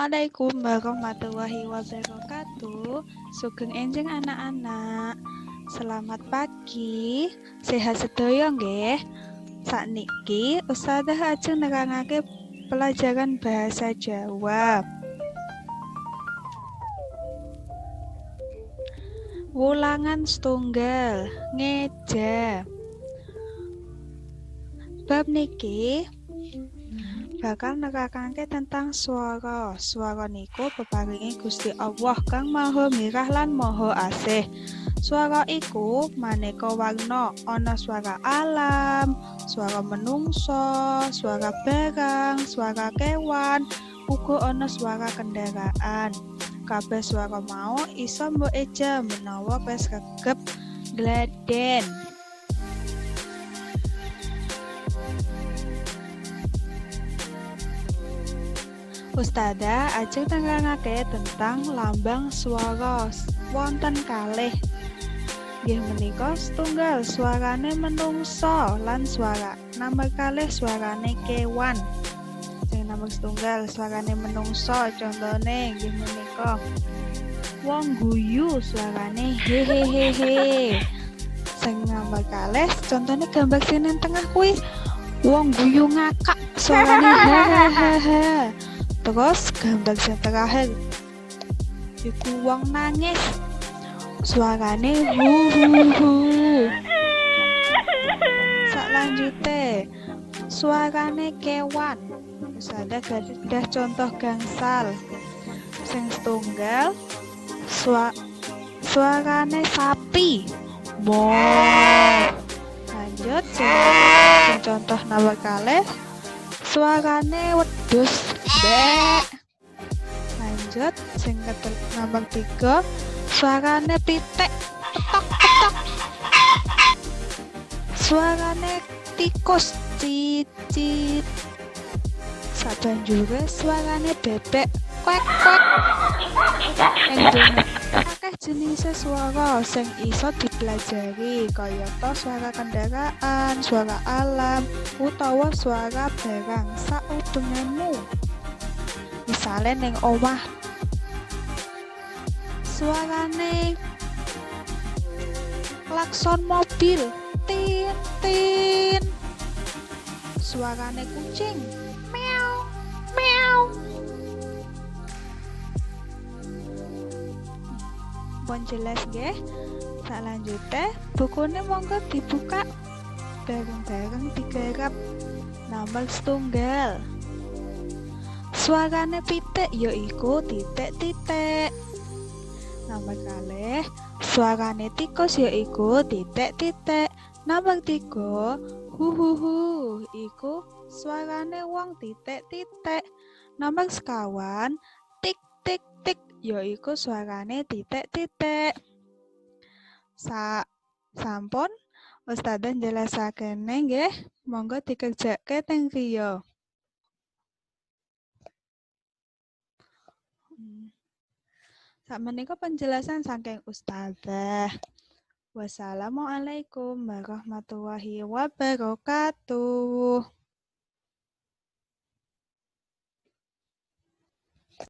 Assalamualaikum warahmatullahi wabarakatuh. Sugeng enjing anak-anak. Selamat pagi. Sehat sedaya nggih. Sakniki Ustazah ajeng nerangake pelajaran bahasa Jawa. Wulangan setunggal ngeja. Bab niki bakal nerakake tentang swara. Swara niku peparingi Gusti Allah kang Maha Mirah lan Maha Asih. Swara iku maneka warna, ana swara alam, swara menungso, swara barang, swara kewan, uga ana swara kendaraan. Kabeh swara mau isa mbok eja menawa wis regep gladen. Ustazah ajeng nerangake tentang lambang swara. Wonten kalih. Nggih menika setunggal swarane menungso lan swara nomor kalih swarane kewan. Sing nomor setunggal swarane menungso contone nggih menika wong guyu swarane hehehehe. Sing nomor kalih contone gambar sing nang tengah kuwi wong guyu ngakak swarane hahaha. Terus gambar sing terakhir iku wong nangis suarane hu hu hu. Salanjute suarane kewan. Ada gadah contoh gangsal. Sing setunggal suarane sapi mo. Lanjut sing contoh nomor kalih suarane wedhus be. Lanjut sing nomor 3 suarane pitik petok petok. Suarane tikus cicit. Sabanjure suarane bebek kwek kwek. Akeh jenis swara sing iso dipelajari kayata suara kendaraan, suara alam, utawa suara barang saubenganmu. Misale ning omah suarane klakson mobil tin tin. Suarane kucing meow meow. Pun jelas nggih. Salanjutnya bukune monggo dibuka bareng-bareng digarap. Nomor setunggal suarane pitik yaiku titik-titik. Nomor kalih suarane tikus yaiku titik-titik. Nomor 3 hu iku suarane wong titik-titik. Nomor sekawan tik tik tik yaiku suarane titik-titik. Sampun Ustazah jelasakene nggih, monggo dikerjake teng griya. Sakmenika penjelasan saking Ustazah. Wassalamualaikum warahmatullahi wabarakatuh.